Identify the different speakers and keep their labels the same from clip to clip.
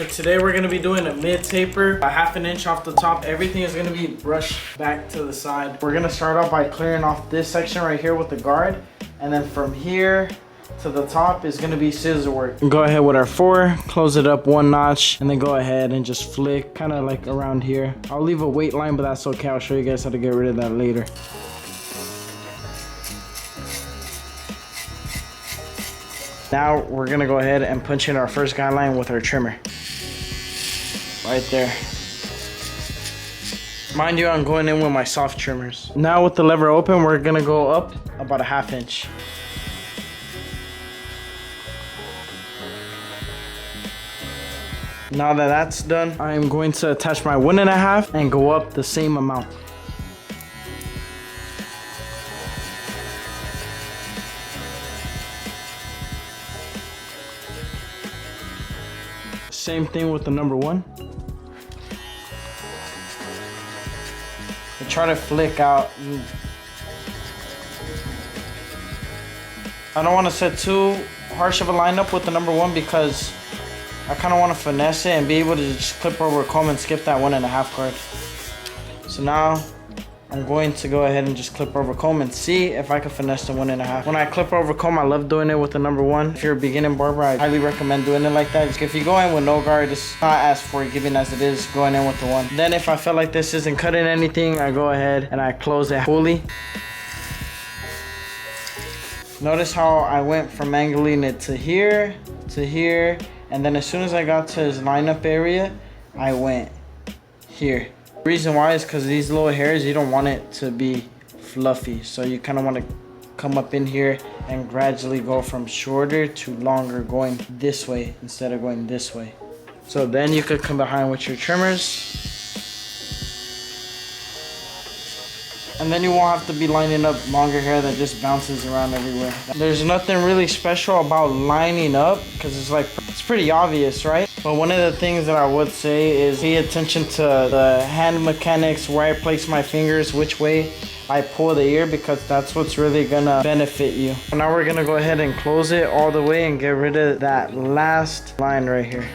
Speaker 1: Today we're going to be doing a mid taper, a ½ inch off the top. Everything is going to be brushed back to the side. We're going to start off by clearing off this section right here with the guard, and then from here to the top is going to be scissor work. Go ahead with our 4, close it up 1 notch, and then go ahead and just flick kind of like around here. I'll leave a weight line, but that's okay. I'll show you guys how to get rid of that later. Now we're gonna go ahead and punch in our first guideline with our trimmer. Right there. Mind you, I'm going in with my soft trimmers. Now with the lever open, we're gonna go up about a ½ inch. Now that that's done, I'm going to attach my 1.5 and go up the same amount. Same thing with the number 1. I try to flick out. I don't want to set too harsh of a lineup with the number 1 because I kind of want to finesse it and be able to just clip over a comb and skip that 1.5 card. So now I'm going to go ahead and just clip over comb and see if I can finesse the 1.5. When I clip over comb, I love doing it with the number 1. If you're a beginning barber, I highly recommend doing it like that. If you go in with no guard, it's not as forgiving as it is going in with the 1. Then if I feel like this isn't cutting anything, I go ahead and I close it fully. Notice how I went from angling it to here, and then as soon as I got to his lineup area, I went here. The reason why is because these little hairs, you don't want it to be fluffy. So you kind of want to come up in here and gradually go from shorter to longer, going this way instead of going this way. So then you could come behind with your trimmers. And then you won't have to be lining up longer hair that just bounces around everywhere. There's nothing really special about lining up because it's pretty obvious, right? But one of the things that I would say is pay attention to the hand mechanics, where I place my fingers, which way I pull the ear, because that's what's really gonna benefit you. Now we're gonna go ahead and close it all the way and get rid of that last line right here.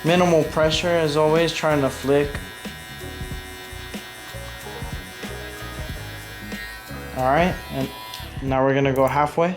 Speaker 1: Minimal pressure as always, trying to flick. All right, and now we're gonna go halfway.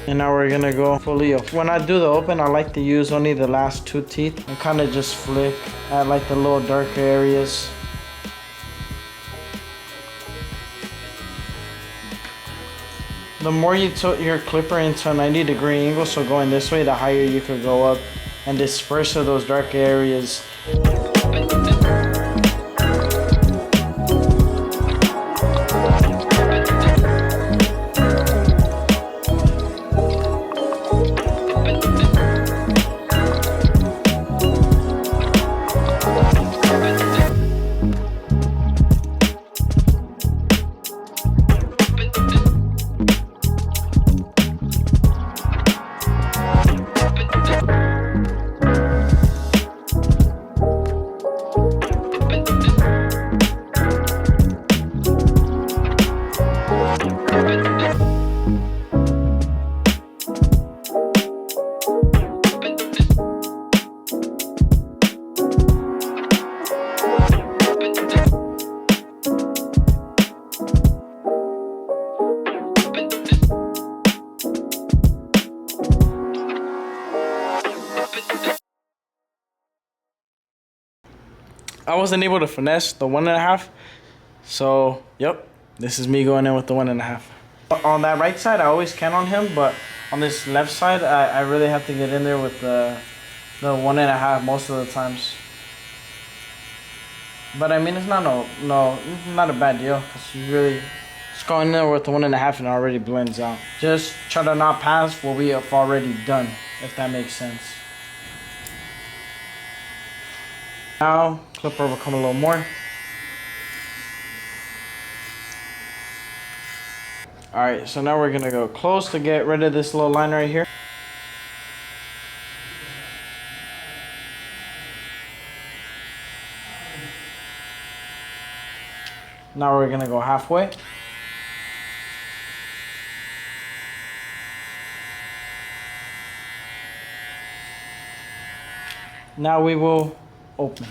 Speaker 1: And now we're gonna go fully up. When I do the open, I like to use only the last 2 teeth and kind of just flick at like the little darker areas. The more you tilt your clipper into a 90-degree angle, so going this way, the higher you could go up and disperse of those dark areas. I wasn't able to finesse the 1.5, so yep, this is me going in with the 1.5. On that right side, I always can on him, but on this left side, I really have to get in there with the 1.5 most of the times. But I mean, it's not not a bad deal, because you really just go in there with the 1.5 and it already blends out. Just try to not pass what we have already done, if that makes sense. Now, clip over comb a little more. Alright, so now we're going to go close to get rid of this little line right here. Now we're gonna go halfway. Now we will open.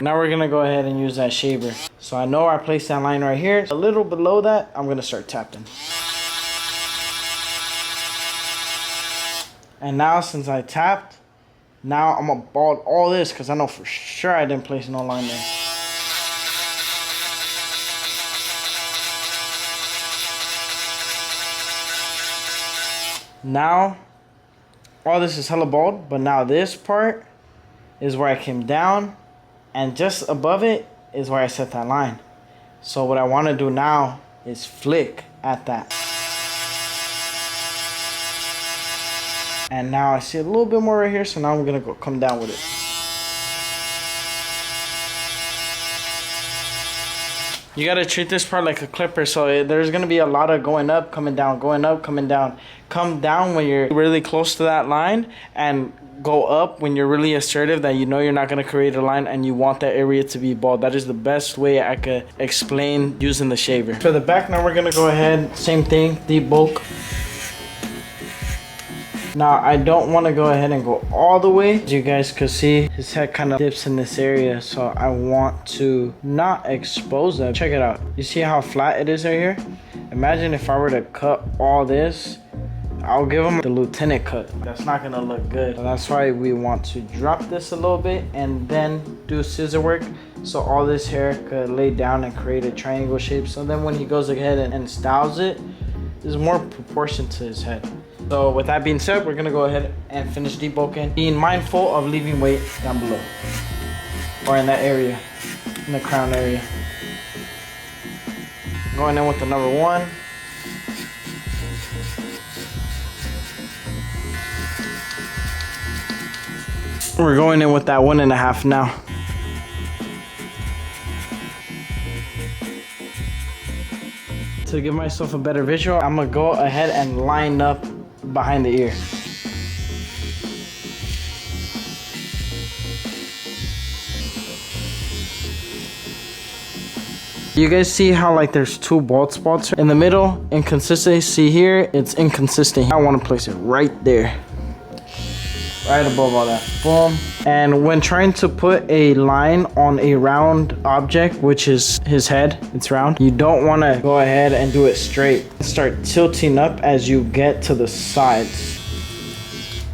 Speaker 1: Now we're gonna go ahead and use that shaver. So I know I placed that line right here. A little below that, I'm gonna start tapping. And now since I tapped, now I'm gonna bald all this because I know for sure I didn't place no line there. Now, all this is hella bald, but now this part is where I came down, and just above it is where I set that line. So what I want to do now is flick at that. And now I see a little bit more right here, so now I'm gonna come down with it. You gotta treat this part like a clipper, so there's gonna be a lot of going up, coming down, going up, coming down. Come down when you're really close to that line, and go up when you're really assertive that you know you're not gonna create a line and you want that area to be bald. That is the best way I could explain using the shaver. For the back, now we're gonna go ahead, same thing, deep bulk. Now I don't want to go ahead and go all the way. As you guys could see, his head kind of dips in this area, so I want to not expose that. Check it out. You see how flat it is right here? Imagine if I were to cut all this. I'll give him the lieutenant cut. That's not gonna look good. So that's why we want to drop this a little bit and then do scissor work, so all this hair could lay down and create a triangle shape. So then when he goes ahead and styles it, there's more proportion to his head. So with that being said, we're gonna go ahead and finish debulking, being mindful of leaving weight down below or in that area, in the crown area. Going in with the number 1. We're going in with that 1.5 now. To give myself a better visual, I'm gonna go ahead and line up behind the ear. You guys see how like there's 2 bald spots in the middle? Inconsistency here, it's inconsistent. I want to place it right there. Right above all that. Boom. And when trying to put a line on a round object, which is his head, it's round, you don't want to go ahead and do it straight. Start tilting up as you get to the sides.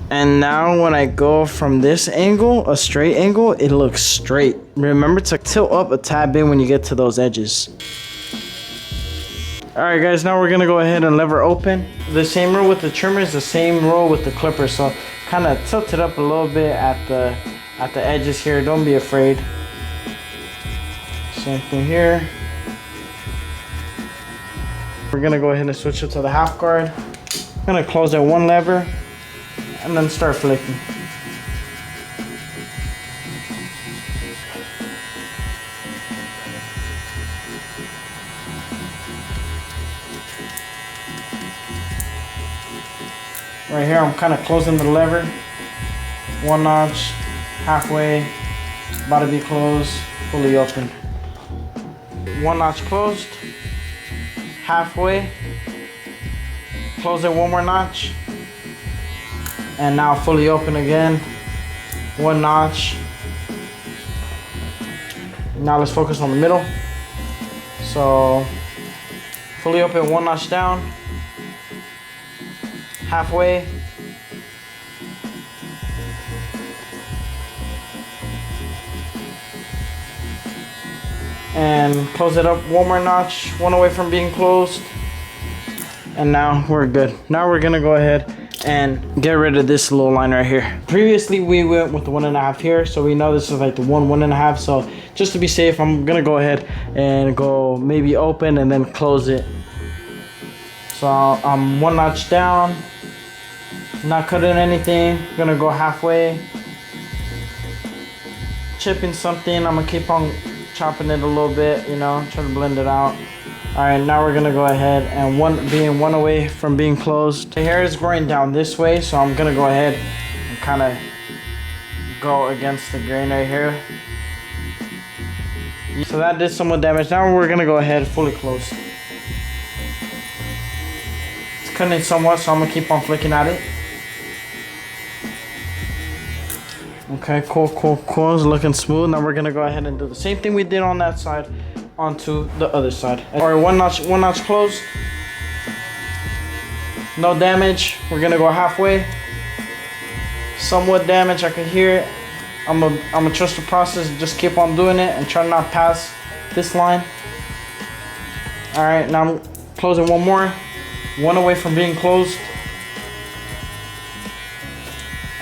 Speaker 1: And now when I go from this angle, a straight angle, it looks straight. Remember to tilt up a tad bit when you get to those edges. Alright guys, now we're going to go ahead and lever open. The same rule with the trimmer is the same rule with the clipper. So kind of tilt it up a little bit at the edges here. Don't be afraid. Same thing here. We're going to go ahead and switch it to the half guard. I'm going to close that 1 lever and then start flicking. Right here, I'm kind of closing the lever. 1 notch, halfway, about to be closed, fully open. 1 notch closed, halfway, close it 1 more notch, and now fully open again. 1 notch. Now let's focus on the middle. So, fully open, 1 notch down. Halfway, and close it up 1 more notch, 1 away from being closed, and now we're good. Now we're gonna go ahead and get rid of this little line right here. Previously we went with the 1.5 here, so we know this is like the 1.5. So just to be safe, I'm gonna go ahead and go maybe open and then close it. So I'm 1 notch down, Not cutting anything. Gonna go halfway. Chipping something. I'm gonna keep on chopping it a little bit, you know, try to blend it out. All right, now we're gonna go ahead and being one away from being closed. The hair is growing down this way, so I'm gonna go ahead and kind of go against the grain right here. So that did somewhat damage. Now we're gonna go ahead fully close. It's cutting somewhat, so I'm gonna keep on flicking at it. Okay, cool. It's looking smooth. Now we're gonna go ahead and do the same thing we did on that side onto the other side. All right, one notch closed. No damage. We're gonna go halfway. Somewhat damage. I can hear it. I'm gonna trust the process. Just keep on doing it and try not pass this line. All right, now I'm closing one more. One away from being closed.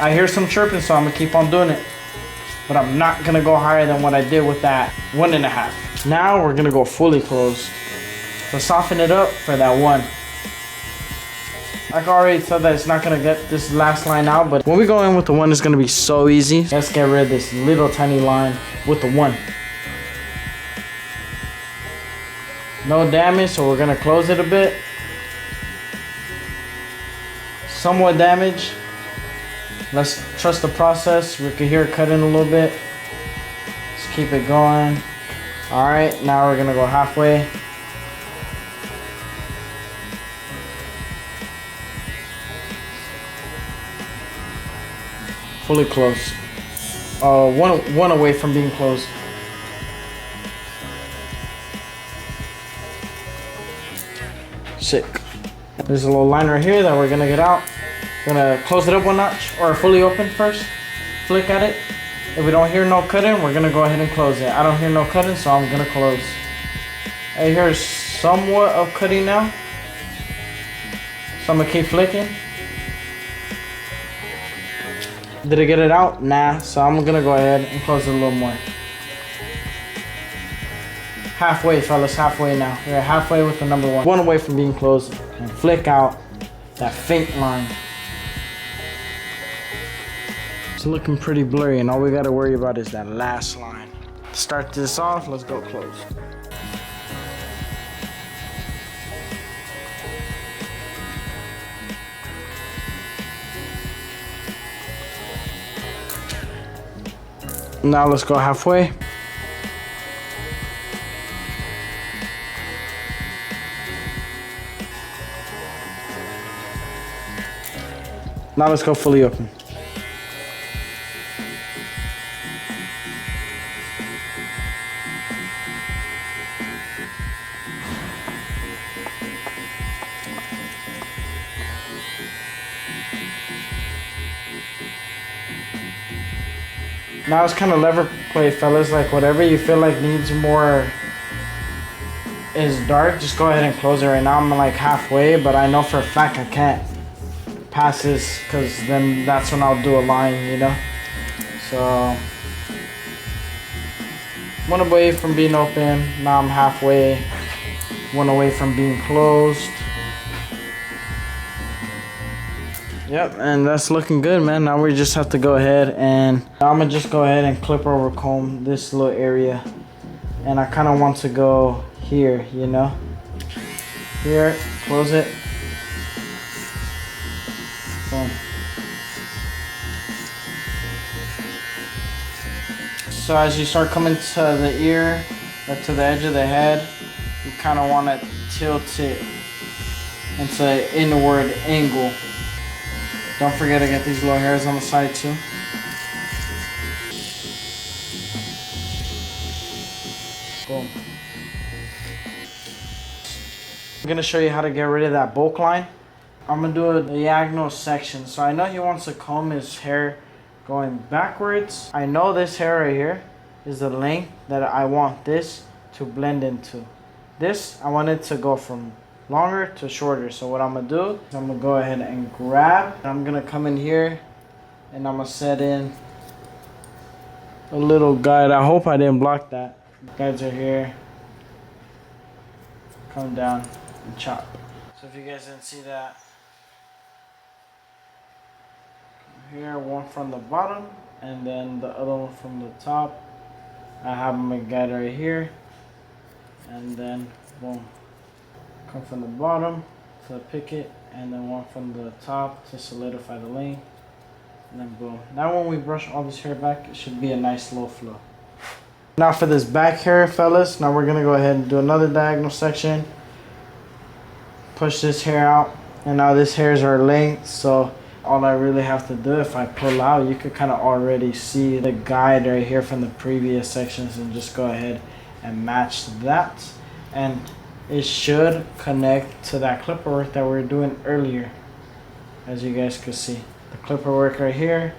Speaker 1: I hear some chirping, so I'm gonna keep on doing it. But I'm not gonna go higher than what I did with that 1.5. Now we're gonna go fully closed. So soften it up for that 1. I can already tell that it's not gonna get this last line out, but when we go in with the 1, it's gonna be so easy. Let's get rid of this little tiny line with the 1. No damage, so we're gonna close it a bit. Somewhat damage. Let's trust the process. We can hear it cutting a little bit. Let's keep it going. All right, now we're gonna go halfway. Fully closed. One away from being closed. Sick. There's a little line right here that we're gonna get out. Gonna close it up 1 notch or fully open first. Flick at it. If we don't hear no cutting, we're gonna go ahead and close it. I don't hear no cutting, so I'm gonna close. I hear somewhat of cutting now, so I'm gonna keep flicking. Did I get it out? Nah, so I'm gonna go ahead and close it a little more. Halfway, fellas, halfway now. We're halfway with the number 1. One away from being closed, and flick out that faint line. It's looking pretty blurry, and all we gotta worry about is that last line. To start this off, let's go close. Now let's go halfway. Now let's go fully open. Now it's kind of lever play, fellas. Like whatever you feel like needs more is dark, just go ahead and close it right now. I'm like halfway, but I know for a fact I can't pass this because then that's when I'll do a line, you know? So, 1 away from being open. Now I'm halfway. 1 away from being closed. Yep, and that's looking good, man. Now we just have to go ahead and I'm gonna just go ahead and clip over comb this little area. And I kind of want to go here, you know? Here, close it. Boom. So as you start coming to the ear, or to the edge of the head, you kind of want to tilt it into an inward angle. Don't forget to get these little hairs on the side too. Boom. I'm gonna show you how to get rid of that bulk line. I'm gonna do a diagonal section. So I know he wants to comb his hair going backwards. I know this hair right here is the length that I want this to blend into. This, I want it to go from longer to shorter. So what I'm gonna do is I'm gonna go ahead and grab. I'm gonna come in here and I'm gonna set in a little guide. I hope I didn't block that. Guides are here. Come down and chop. So if you guys didn't see that, here, one from the bottom, and then the other one from the top. I have my guide right here, and then boom, come from the bottom to pick it, and then one from the top to solidify the lane, and then boom. Now when we brush all this hair back, it should be a nice low flow. Now for this back hair, fellas, now we're gonna go ahead and do another diagonal section. Push this hair out, and now this hair is our length, so all I really have to do, if I pull out, you could kind of already see the guide right here from the previous sections, and just go ahead and match that, and it should connect to that clipper work that we were doing earlier. As you guys could see, the clipper work right here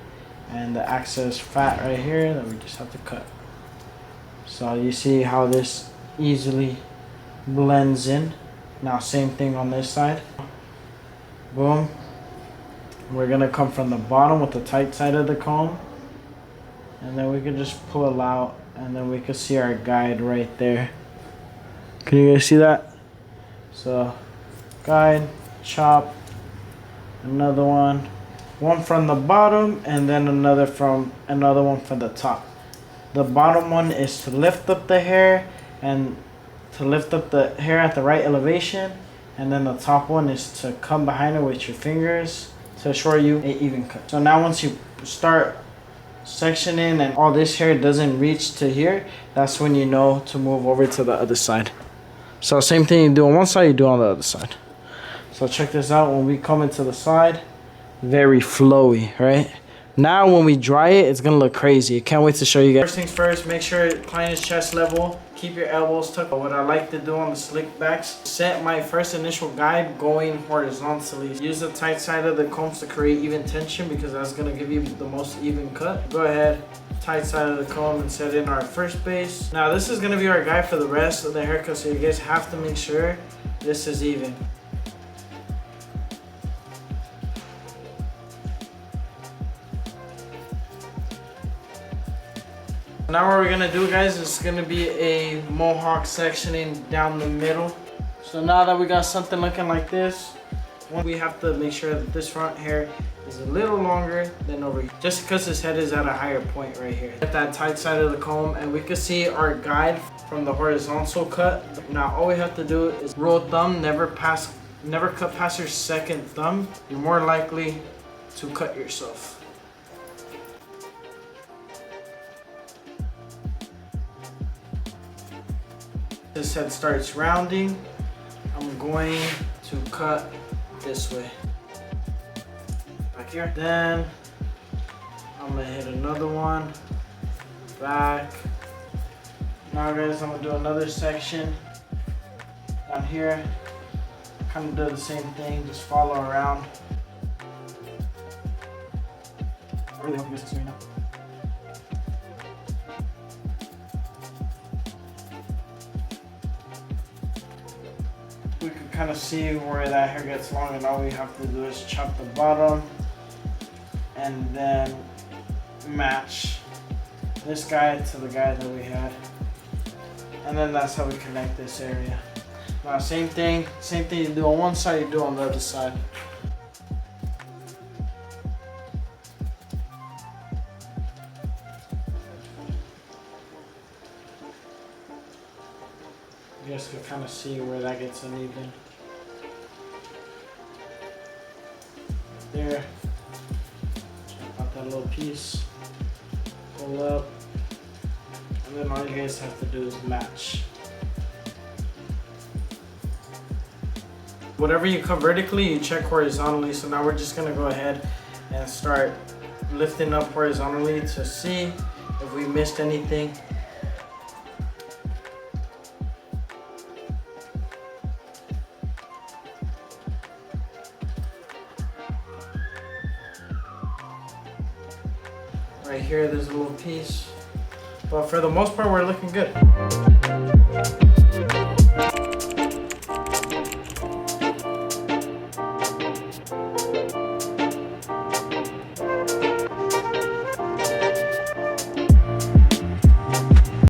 Speaker 1: and the excess fat right here that we just have to cut. So you see how this easily blends in. Now same thing on this side. Boom. We're gonna come from the bottom with the tight side of the comb, and then we can just pull it out, and then we can see our guide right there. Can you guys see that? So guide, chop, another one from the bottom, and then another one from the top. The bottom one is to lift up the hair and to lift up the hair at the right elevation, and then the top one is to come behind it with your fingers to assure you an even cut. So now once you start sectioning and all this hair doesn't reach to here, that's when you know to move over to the other side. So same thing you do on one side, you do on the other side. So check this out. When we come into the side, very flowy, right? Now when we dry it, it's gonna look crazy. Can't wait to show you guys. First things first, make sure your client is chest level. Keep your elbows tucked. What I like to do on the slick backs, set my first initial guide going horizontally. Use the tight side of the combs to create even tension, because that's gonna give you the most even cut. Go ahead, tight side of the comb, and set in our first base. Now this is gonna be our guide for the rest of the haircut, so you guys have to make sure this is even. Now what we're gonna do, guys, is gonna be a mohawk sectioning down the middle. So now that we got something looking like this, we have to make sure that this front hair is a little longer than over here, just because his head is at a higher point right here. Get that tight side of the comb, and we can see our guide from the horizontal cut. Now all we have to do is rule of thumb, never cut past your second thumb. You're more likely to cut yourself. This head starts rounding. I'm going to cut this way. Back here. Then I'm gonna hit another one. Back. Now guys, I'm gonna do another section down here. Kind of do the same thing, just follow around. I really hope you guys can see me now. We can kind of see where that hair gets long, and all we have to do is chop the bottom and then match this guy to the guy that we had, and then that's how we connect this area. Now same thing you do on one side, you do on the other side. You guys can kind of see where that gets uneven. There. Chop out that little piece. Pull up. And then all you guys have to do is match. Whatever you cut vertically, you check horizontally. So now we're just gonna go ahead and start lifting up horizontally to see if we missed anything. Right here, there's a little piece, but for the most part, we're looking good.